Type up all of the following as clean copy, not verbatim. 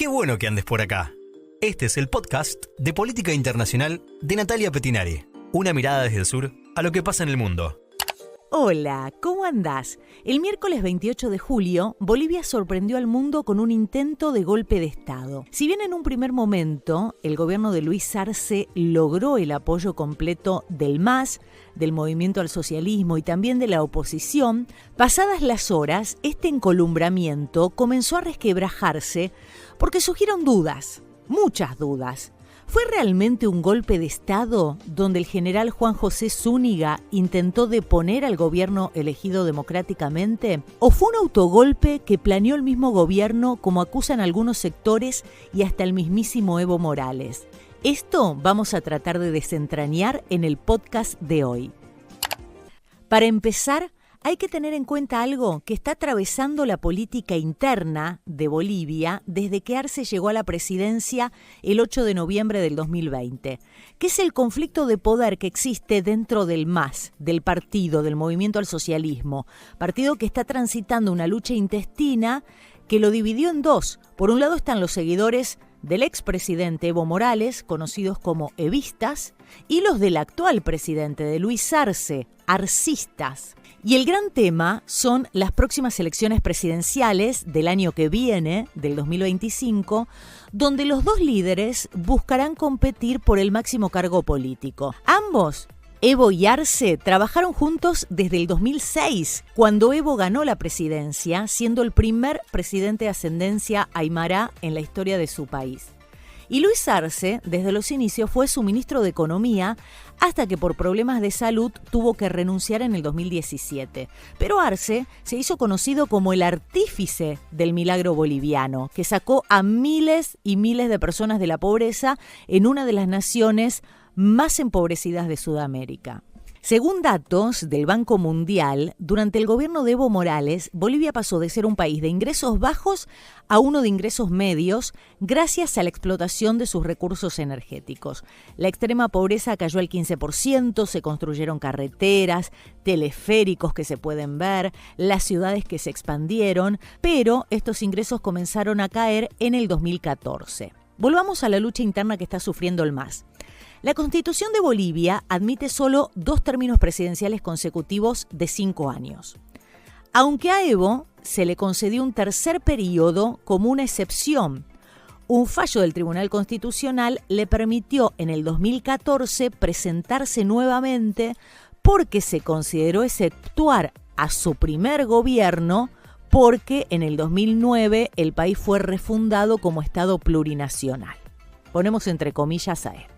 Qué bueno que andes por acá. Este es el podcast de Política Internacional de Natalia Pettinari. Una mirada desde el sur a lo que pasa en el mundo. Hola, ¿cómo andás? El miércoles 28 de julio, Bolivia sorprendió al mundo con un intento de golpe de Estado. Si bien en un primer momento el gobierno de Luis Arce logró el apoyo completo del MAS, del Movimiento al Socialismo y también de la oposición, pasadas las horas, este encolumbramiento comenzó a resquebrajarse porque surgieron dudas, muchas dudas. ¿Fue realmente un golpe de Estado donde el general Juan José Zúñiga intentó deponer al gobierno elegido democráticamente? ¿O fue un autogolpe que planeó el mismo gobierno, como acusan algunos sectores y hasta el mismísimo Evo Morales? Esto vamos a tratar de desentrañar en el podcast de hoy. Para empezar, hay que tener en cuenta algo que está atravesando la política interna de Bolivia desde que Arce llegó a la presidencia el 8 de noviembre del 2020, que es el conflicto de poder que existe dentro del MAS, del partido, del Movimiento al Socialismo, partido que está transitando una lucha intestina que lo dividió en dos. Por un lado están los seguidores del expresidente Evo Morales, conocidos como evistas, y los del actual presidente, de Luis Arce, arcistas. Y el gran tema son las próximas elecciones presidenciales del año que viene, del 2025, donde los dos líderes buscarán competir por el máximo cargo político. Ambos, Evo y Arce, trabajaron juntos desde el 2006, cuando Evo ganó la presidencia, siendo el primer presidente de ascendencia aymara en la historia de su país. Y Luis Arce, desde los inicios, fue su ministro de Economía hasta que por problemas de salud tuvo que renunciar en el 2017. Pero Arce se hizo conocido como el artífice del milagro boliviano, que sacó a miles y miles de personas de la pobreza en una de las naciones más empobrecidas de Sudamérica. Según datos del Banco Mundial, durante el gobierno de Evo Morales, Bolivia pasó de ser un país de ingresos bajos a uno de ingresos medios gracias a la explotación de sus recursos energéticos. La extrema pobreza cayó al 15%, se construyeron carreteras, teleféricos que se pueden ver, las ciudades que se expandieron, pero estos ingresos comenzaron a caer en el 2014. Volvamos a la lucha interna que está sufriendo el MAS. La Constitución de Bolivia admite solo 2 términos presidenciales consecutivos de 5 años. Aunque a Evo se le concedió un tercer periodo como una excepción. Un fallo del Tribunal Constitucional le permitió en el 2014 presentarse nuevamente porque se consideró exceptuar a su primer gobierno porque en el 2009 el país fue refundado como Estado plurinacional. Ponemos entre comillas a esto.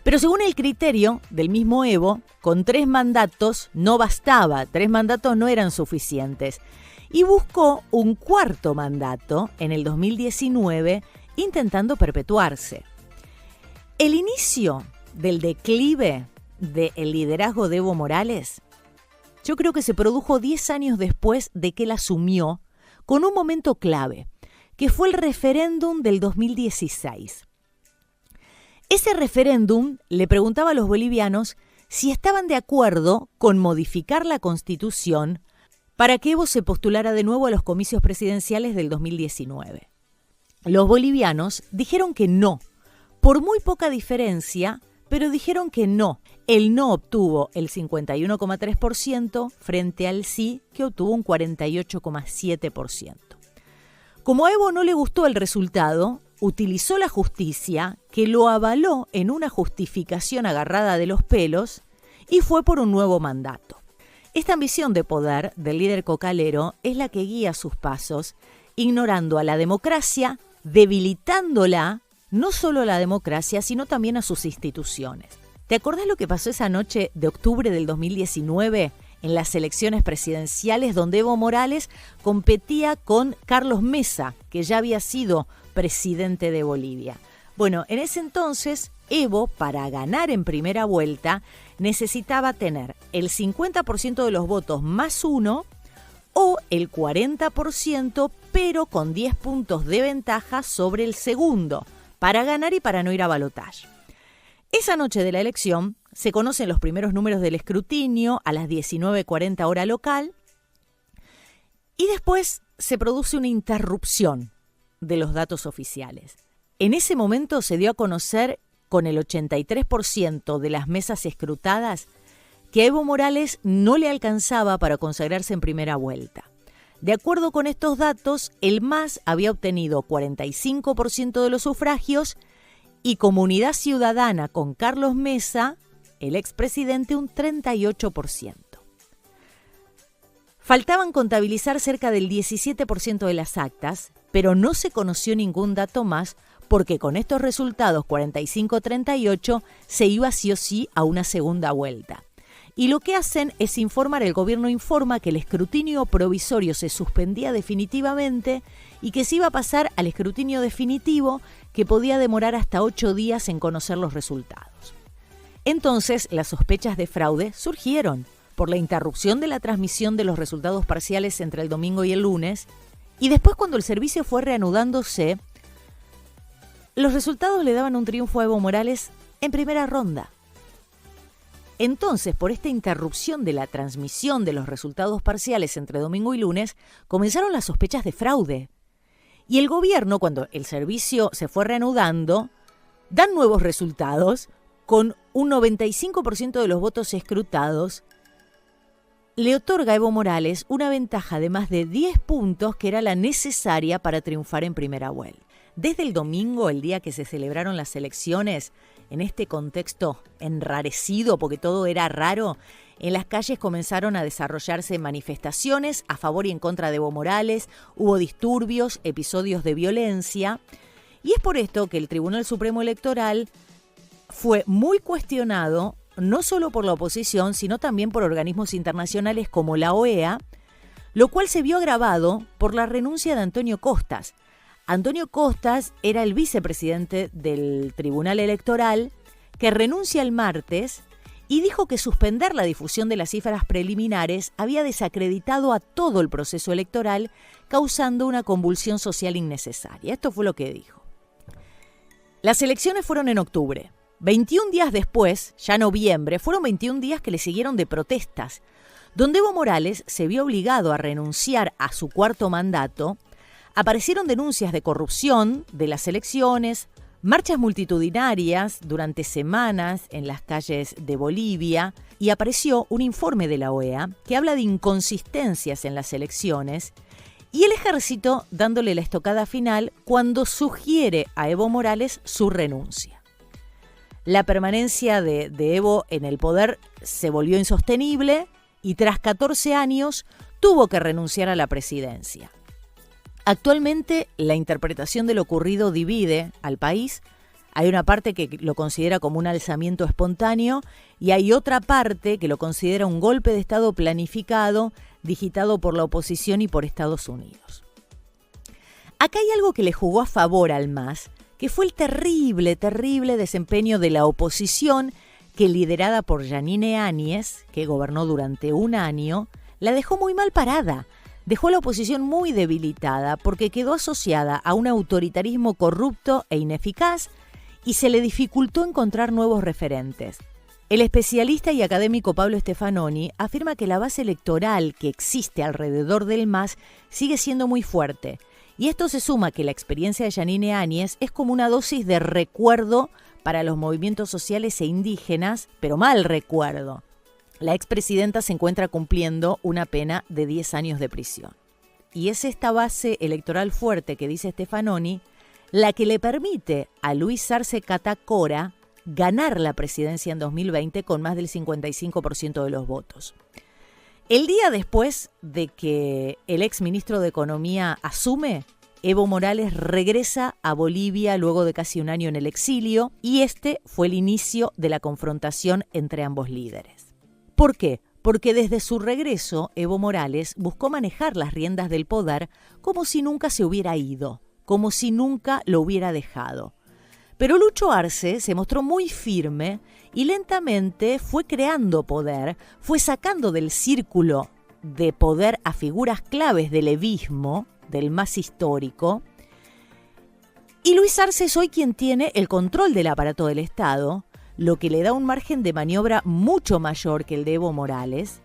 Pero según el criterio del mismo Evo, con 3 mandatos no bastaba, 3 mandatos no eran suficientes. Y buscó un 4º mandato en el 2019 intentando perpetuarse. El inicio del declive del liderazgo de Evo Morales, yo creo que se produjo 10 años después de que él asumió, con un momento clave, que fue el referéndum del 2016. Ese referéndum le preguntaba a los bolivianos si estaban de acuerdo con modificar la Constitución para que Evo se postulara de nuevo a los comicios presidenciales del 2019. Los bolivianos dijeron que no, por muy poca diferencia, pero dijeron que no. El no obtuvo el 51,3% frente al sí, que obtuvo un 48,7%. Como a Evo no le gustó el resultado, utilizó la justicia, que lo avaló en una justificación agarrada de los pelos, y fue por un nuevo mandato. Esta ambición de poder del líder cocalero es la que guía sus pasos, ignorando a la democracia, debilitándola, no solo a la democracia, sino también a sus instituciones. ¿Te acordás lo que pasó esa noche de octubre del 2019 en las elecciones presidenciales, donde Evo Morales competía con Carlos Mesa, que ya había sido presidente de Bolivia? Bueno, en ese entonces, Evo, para ganar en primera vuelta, necesitaba tener el 50% de los votos más 1 o el 40%, pero con 10 puntos de ventaja sobre el segundo, para ganar y para no ir a balotaje. Esa noche de la elección se conocen los primeros números del escrutinio a las 19:40 hora local y después se produce una interrupción de los datos oficiales. En ese momento se dio a conocer con el 83% de las mesas escrutadas que a Evo Morales no le alcanzaba para consagrarse en primera vuelta. De acuerdo con estos datos, el MAS había obtenido 45% de los sufragios y Comunidad Ciudadana con Carlos Mesa, el expresidente, un 38%. Faltaban contabilizar cerca del 17% de las actas, pero no se conoció ningún dato más porque con estos resultados 45-38 se iba sí o sí a una segunda vuelta. Y lo que hacen es informar, el gobierno informa que el escrutinio provisorio se suspendía definitivamente y que se iba a pasar al escrutinio definitivo, que podía demorar hasta 8 días en conocer los resultados. Entonces, las sospechas de fraude surgieron por la interrupción de la transmisión de los resultados parciales entre el domingo y el lunes, y después, cuando el servicio fue reanudándose, los resultados le daban un triunfo a Evo Morales en primera ronda. Entonces, por esta interrupción de la transmisión de los resultados parciales entre domingo y lunes, comenzaron las sospechas de fraude. Y el gobierno, cuando el servicio se fue reanudando, dan nuevos resultados con un 95% de los votos escrutados. Le otorga a Evo Morales una ventaja de más de 10 puntos que era la necesaria para triunfar en primera vuelta. Desde el domingo, el día que se celebraron las elecciones, en este contexto enrarecido, porque todo era raro, en las calles comenzaron a desarrollarse manifestaciones a favor y en contra de Evo Morales, hubo disturbios, episodios de violencia, y es por esto que el Tribunal Supremo Electoral fue muy cuestionado, no solo por la oposición, sino también por organismos internacionales como la OEA, lo cual se vio agravado por la renuncia de Antonio Costas. Antonio Costas era el vicepresidente del Tribunal Electoral, que renuncia el martes y dijo que suspender la difusión de las cifras preliminares había desacreditado a todo el proceso electoral, causando una convulsión social innecesaria. Esto fue lo que dijo. Las elecciones fueron en octubre. 21 días después, ya noviembre, fueron 21 días que le siguieron de protestas, donde Evo Morales se vio obligado a renunciar a su cuarto mandato. Aparecieron denuncias de corrupción de las elecciones, marchas multitudinarias durante semanas en las calles de Bolivia y apareció un informe de la OEA que habla de inconsistencias en las elecciones y el ejército dándole la estocada final cuando sugiere a Evo Morales su renuncia. La permanencia de Evo en el poder se volvió insostenible y tras 14 años tuvo que renunciar a la presidencia. Actualmente, la interpretación de lo ocurrido divide al país. Hay una parte que lo considera como un alzamiento espontáneo y hay otra parte que lo considera un golpe de Estado planificado, digitado por la oposición y por Estados Unidos. Acá hay algo que le jugó a favor al MAS, que fue el terrible desempeño de la oposición que, liderada por Yanine Áñez, que gobernó durante un año, la dejó muy mal parada. Dejó a la oposición muy debilitada porque quedó asociada a un autoritarismo corrupto e ineficaz y se le dificultó encontrar nuevos referentes. El especialista y académico Pablo Stefanoni afirma que la base electoral que existe alrededor del MAS sigue siendo muy fuerte. Y esto se suma a que la experiencia de Yanine Áñez es como una dosis de recuerdo para los movimientos sociales e indígenas, pero mal recuerdo. La expresidenta se encuentra cumpliendo una pena de 10 años de prisión. Y es esta base electoral fuerte que dice Stefanoni la que le permite a Luis Arce Catacora ganar la presidencia en 2020 con más del 55% de los votos. El día después de que el exministro de Economía asume, Evo Morales regresa a Bolivia luego de casi un año en el exilio y este fue el inicio de la confrontación entre ambos líderes. ¿Por qué? Porque desde su regreso, Evo Morales buscó manejar las riendas del poder como si nunca se hubiera ido, como si nunca lo hubiera dejado. Pero Lucho Arce se mostró muy firme y lentamente fue creando poder, fue sacando del círculo de poder a figuras claves del evismo, del MAS histórico. Y Luis Arce es hoy quien tiene el control del aparato del Estado, lo que le da un margen de maniobra mucho mayor que el de Evo Morales,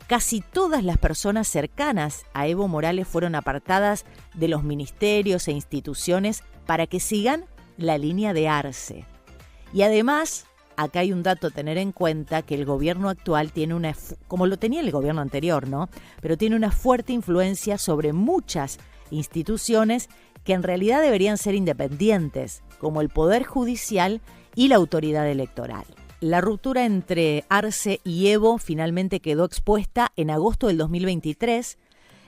Casi todas las personas cercanas a Evo Morales fueron apartadas de los ministerios e instituciones para que sigan la línea de Arce. Y además, acá hay un dato a tener en cuenta, que el gobierno actual tiene como lo tenía el gobierno anterior, ¿no? Pero tiene una fuerte influencia sobre muchas instituciones que en realidad deberían ser independientes, como el Poder Judicial y la autoridad electoral. La ruptura entre Arce y Evo finalmente quedó expuesta en agosto del 2023.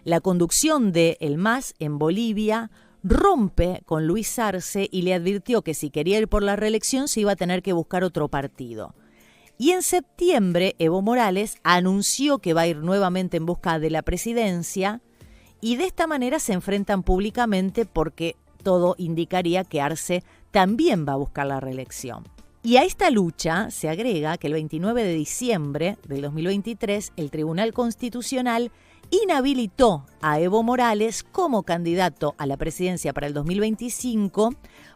La conducción de el MAS en Bolivia rompe con Luis Arce y le advirtió que si quería ir por la reelección se iba a tener que buscar otro partido. Y en septiembre Evo Morales anunció que va a ir nuevamente en busca de la presidencia y de esta manera se enfrentan públicamente porque todo indicaría que Arce también va a buscar la reelección. Y a esta lucha se agrega que el 29 de diciembre del 2023 el Tribunal Constitucional inhabilitó a Evo Morales como candidato a la presidencia para el 2025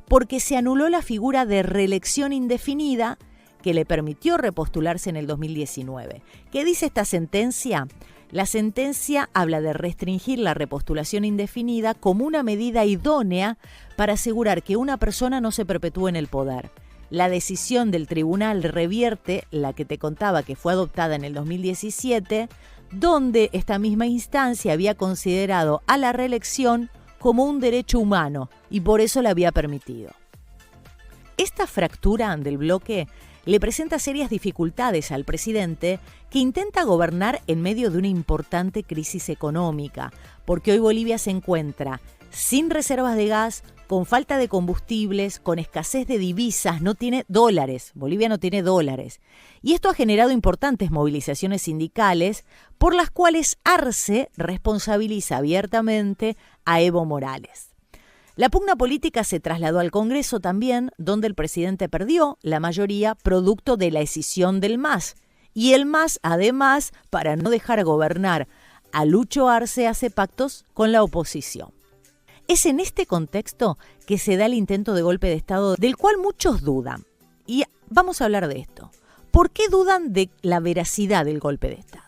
porque se anuló la figura de reelección indefinida que le permitió repostularse en el 2019. ¿Qué dice esta sentencia? La sentencia habla de restringir la repostulación indefinida como una medida idónea para asegurar que una persona no se perpetúe en el poder. La decisión del tribunal revierte la que te contaba que fue adoptada en el 2017, donde esta misma instancia había considerado a la reelección como un derecho humano y por eso la había permitido. Esta fractura del bloque le presenta serias dificultades al presidente que intenta gobernar en medio de una importante crisis económica, porque hoy Bolivia se encuentra sin reservas de gas, con falta de combustibles, con escasez de divisas, no tiene dólares, Bolivia no tiene dólares. Y esto ha generado importantes movilizaciones sindicales por las cuales Arce responsabiliza abiertamente a Evo Morales. La pugna política se trasladó al Congreso también, donde el presidente perdió la mayoría producto de la escisión del MAS. Y el MAS, además, para no dejar gobernar a Lucho Arce, hace pactos con la oposición. Es en este contexto que se da el intento de golpe de Estado del cual muchos dudan. Y vamos a hablar de esto. ¿Por qué dudan de la veracidad del golpe de Estado?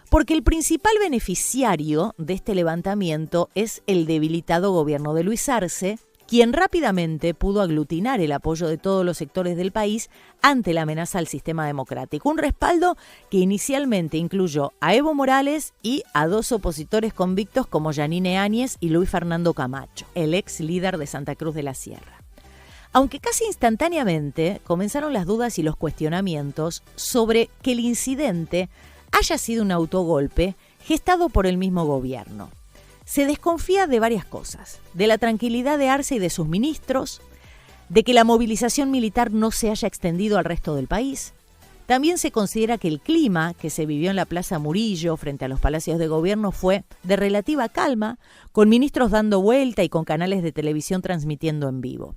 Porque el principal beneficiario de este levantamiento es el debilitado gobierno de Luis Arce, quien rápidamente pudo aglutinar el apoyo de todos los sectores del país ante la amenaza al sistema democrático. Un respaldo que inicialmente incluyó a Evo Morales y a dos opositores convictos como Yanine Áñez y Luis Fernando Camacho, el ex líder de Santa Cruz de la Sierra. Aunque casi instantáneamente comenzaron las dudas y los cuestionamientos sobre que el incidente haya sido un autogolpe gestado por el mismo gobierno. Se desconfía de varias cosas, de la tranquilidad de Arce y de sus ministros, de que la movilización militar no se haya extendido al resto del país. También se considera que el clima que se vivió en la Plaza Murillo frente a los palacios de gobierno fue de relativa calma, con ministros dando vuelta y con canales de televisión transmitiendo en vivo.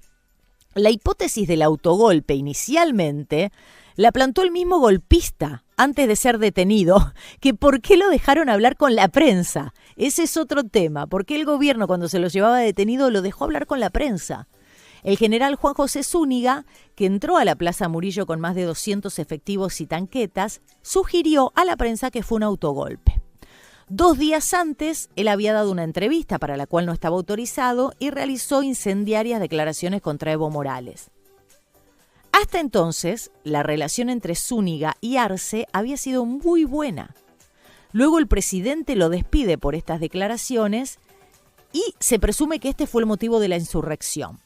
La hipótesis del autogolpe inicialmente la plantó el mismo golpista antes de ser detenido, que por qué lo dejaron hablar con la prensa. Ese es otro tema, porque el gobierno cuando se lo llevaba detenido lo dejó hablar con la prensa. El general Juan José Zúñiga, que entró a la Plaza Murillo con más de 200 efectivos y tanquetas, sugirió a la prensa que fue un autogolpe. 2 días antes, él había dado una entrevista para la cual no estaba autorizado y realizó incendiarias declaraciones contra Evo Morales. Hasta entonces, la relación entre Zúñiga y Arce había sido muy buena. Luego el presidente lo despide por estas declaraciones y se presume que este fue el motivo de la insurrección.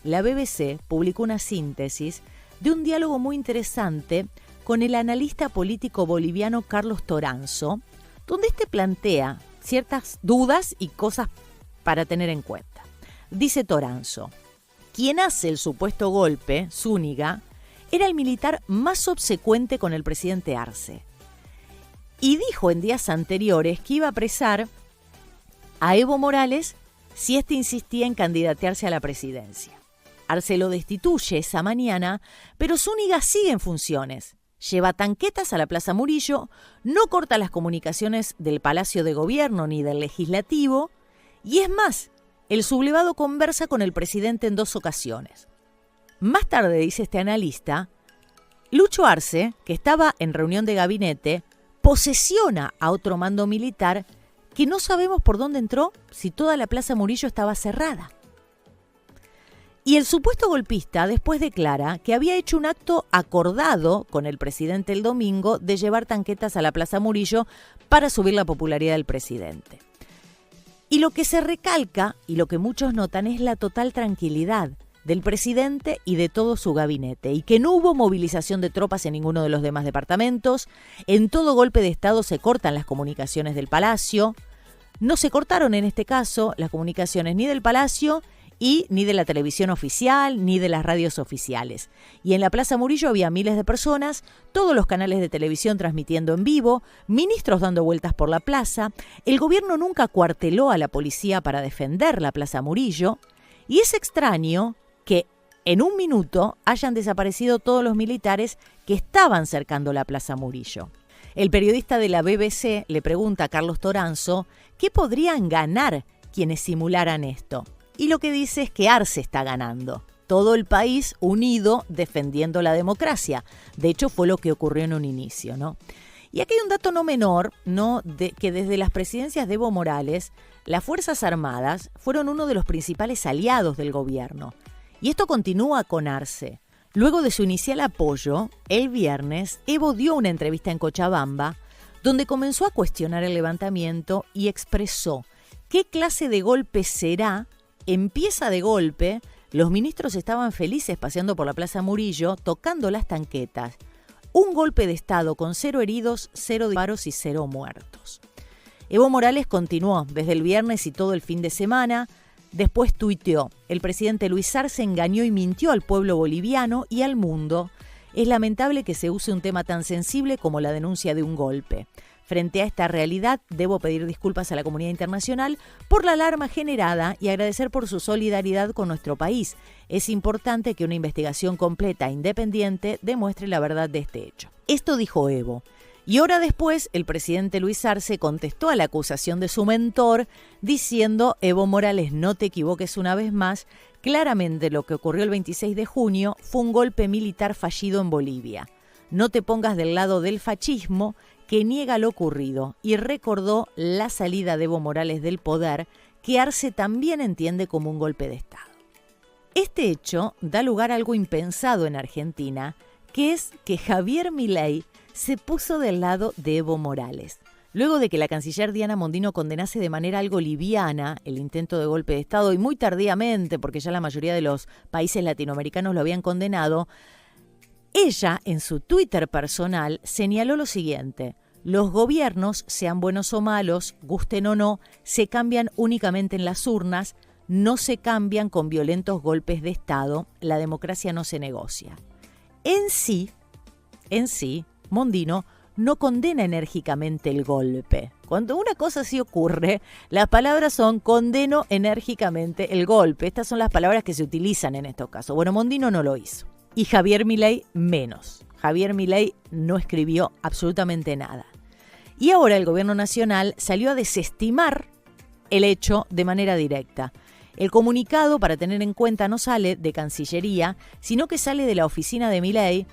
La BBC publicó una síntesis de un diálogo muy interesante con el analista político boliviano Carlos Toranzo, donde este plantea ciertas dudas y cosas para tener en cuenta. Dice Toranzo: quien hace el supuesto golpe, Zúñiga, era el militar más obsecuente con el presidente Arce. Y dijo en días anteriores que iba a apresar a Evo Morales si éste insistía en candidatearse a la presidencia. Arce lo destituye esa mañana, pero Zúñiga sigue en funciones. Lleva tanquetas a la Plaza Murillo, no corta las comunicaciones del Palacio de Gobierno ni del Legislativo, y es más, el sublevado conversa con el presidente en 2 ocasiones. Más tarde, dice este analista, Lucho Arce, que estaba en reunión de gabinete, posesiona a otro mando militar que no sabemos por dónde entró si toda la Plaza Murillo estaba cerrada. Y el supuesto golpista después declara que había hecho un acto acordado con el presidente el domingo de llevar tanquetas a la Plaza Murillo para subir la popularidad del presidente. Y lo que se recalca, y lo que muchos notan, es la total tranquilidad del presidente y de todo su gabinete, y que no hubo movilización de tropas en ninguno de los demás departamentos. En todo golpe de Estado se cortan las comunicaciones del Palacio. No se cortaron en este caso las comunicaciones ni del Palacio y ni de la televisión oficial, ni de las radios oficiales. Y en la Plaza Murillo había miles de personas, todos los canales de televisión transmitiendo en vivo, ministros dando vueltas por la plaza. El gobierno nunca cuarteló a la policía para defender la Plaza Murillo. Y es extraño que en un minuto hayan desaparecido todos los militares que estaban cercando la Plaza Murillo. El periodista de la BBC le pregunta a Carlos Toranzo qué podrían ganar quienes simularan esto. Y lo que dice es que Arce está ganando. Todo el país unido defendiendo la democracia. De hecho, fue lo que ocurrió en un inicio, ¿no? Y aquí hay un dato no menor, ¿no? Que desde las presidencias de Evo Morales, las Fuerzas Armadas fueron uno de los principales aliados del gobierno. Y esto continúa con Arce. Luego de su inicial apoyo, el viernes, Evo dio una entrevista en Cochabamba, donde comenzó a cuestionar el levantamiento y expresó qué clase de golpe será. Empieza de golpe, los ministros estaban felices paseando por la Plaza Murillo, tocando las tanquetas. Un golpe de Estado con 0 heridos, 0 disparos y 0 muertos. Evo Morales continuó desde el viernes y todo el fin de semana. Después tuiteó: el presidente Luis Arce engañó y mintió al pueblo boliviano y al mundo. Es lamentable que se use un tema tan sensible como la denuncia de un golpe. Frente a esta realidad, debo pedir disculpas a la comunidad internacional por la alarma generada y agradecer por su solidaridad con nuestro país. Es importante que una investigación completa e independiente demuestre la verdad de este hecho. Esto dijo Evo. Y hora después, el presidente Luis Arce contestó a la acusación de su mentor diciendo: Evo Morales, no te equivoques una vez más. Claramente lo que ocurrió el 26 de junio fue un golpe militar fallido en Bolivia. No te pongas del lado del fascismo que niega lo ocurrido, y recordó la salida de Evo Morales del poder, que Arce también entiende como un golpe de Estado. Este hecho da lugar a algo impensado en Argentina, que es que Javier Milei se puso del lado de Evo Morales. Luego de que la canciller Diana Mondino condenase de manera algo liviana el intento de golpe de Estado, y muy tardíamente, porque ya la mayoría de los países latinoamericanos lo habían condenado, ella, en su Twitter personal, señaló lo siguiente: los gobiernos, sean buenos o malos, gusten o no, se cambian únicamente en las urnas, no se cambian con violentos golpes de Estado, la democracia no se negocia. En sí, Mondino no condena enérgicamente el golpe. Cuando una cosa así ocurre, las palabras son: condeno enérgicamente el golpe. Estas son las palabras que se utilizan en estos casos. Bueno, Mondino no lo hizo. Y Javier Milei menos. Javier Milei no escribió absolutamente nada. Y ahora el gobierno nacional salió a desestimar el hecho de manera directa. El comunicado, para tener en cuenta, no sale de Cancillería, sino que sale de la oficina de Milei,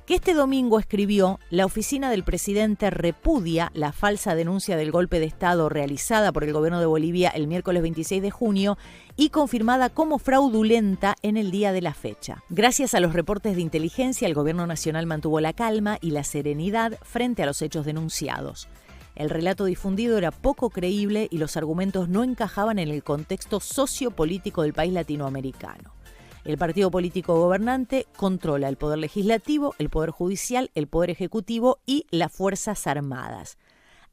que este domingo escribió: la oficina del presidente repudia la falsa denuncia del golpe de Estado realizada por el gobierno de Bolivia el miércoles 26 de junio y confirmada como fraudulenta en el día de la fecha. Gracias a los reportes de inteligencia, el gobierno nacional mantuvo la calma y la serenidad frente a los hechos denunciados. El relato difundido era poco creíble y los argumentos no encajaban en el contexto sociopolítico del país latinoamericano. El partido político gobernante controla el poder legislativo, el poder judicial, el poder ejecutivo y las Fuerzas Armadas.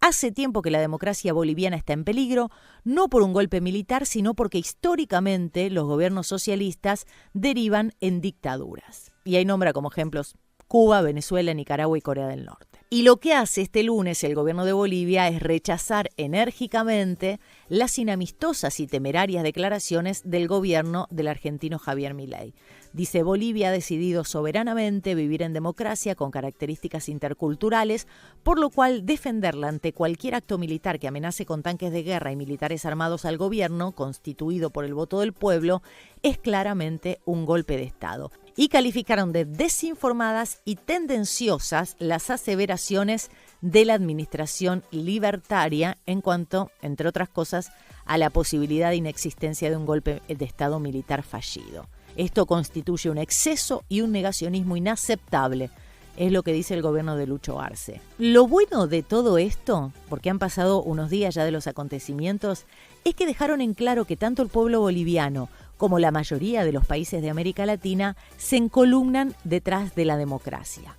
Hace tiempo que la democracia boliviana está en peligro, no por un golpe militar, sino porque históricamente los gobiernos socialistas derivan en dictaduras. Y ahí nombra como ejemplos Cuba, Venezuela, Nicaragua y Corea del Norte. Y lo que hace este lunes el gobierno de Bolivia es rechazar enérgicamente las inamistosas y temerarias declaraciones del gobierno del argentino Javier Milei. Dice: Bolivia ha decidido soberanamente vivir en democracia con características interculturales, por lo cual defenderla ante cualquier acto militar que amenace con tanques de guerra y militares armados al gobierno, constituido por el voto del pueblo, es claramente un golpe de Estado. Y calificaron de desinformadas y tendenciosas las aseveraciones de la administración libertaria en cuanto, entre otras cosas, a la posibilidad de inexistencia de un golpe de Estado militar fallido. Esto constituye un exceso y un negacionismo inaceptable, es lo que dice el gobierno de Lucho Arce. Lo bueno de todo esto, porque han pasado unos días ya de los acontecimientos, es que dejaron en claro que tanto el pueblo boliviano como la mayoría de los países de América Latina se encolumnan detrás de la democracia,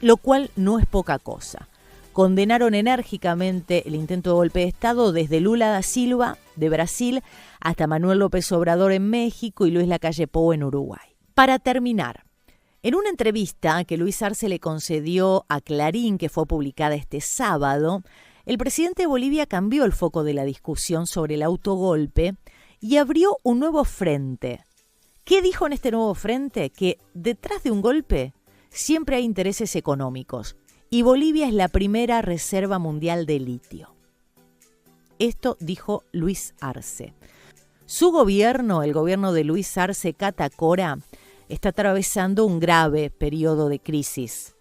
lo cual no es poca cosa. Condenaron enérgicamente el intento de golpe de Estado desde Lula da Silva, de Brasil, hasta Manuel López Obrador en México y Luis Lacalle Pou en Uruguay. Para terminar, en una entrevista que Luis Arce le concedió a Clarín, que fue publicada este sábado, el presidente de Bolivia cambió el foco de la discusión sobre el autogolpe y abrió un nuevo frente. ¿Qué dijo en este nuevo frente? Que detrás de un golpe siempre hay intereses económicos y Bolivia es la primera reserva mundial de litio. Esto dijo Luis Arce. Su gobierno, el gobierno de Luis Arce Catacora, está atravesando un grave periodo de crisis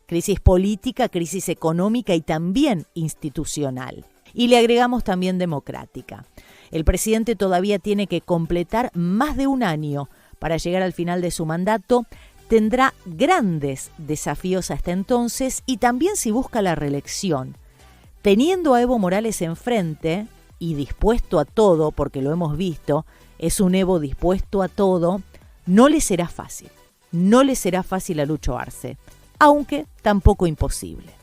política, crisis económica y también institucional. Y le agregamos también democrática. El presidente todavía tiene que completar más de un año para llegar al final de su mandato. Tendrá grandes desafíos hasta entonces y también si busca la reelección. Teniendo a Evo Morales enfrente y dispuesto a todo, porque lo hemos visto, es un Evo dispuesto a todo, no le será fácil. No le será fácil a Lucho Arce, aunque tampoco imposible.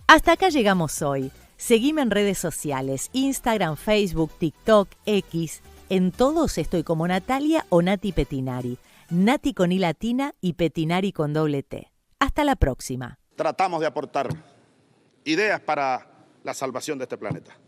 Hasta acá llegamos hoy. Seguime en redes sociales, Instagram, Facebook, TikTok, X. En todos estoy como Natalia o Nati Petinari. Nati con I latina y Petinari con doble T. Hasta la próxima. Tratamos de aportar ideas para la salvación de este planeta.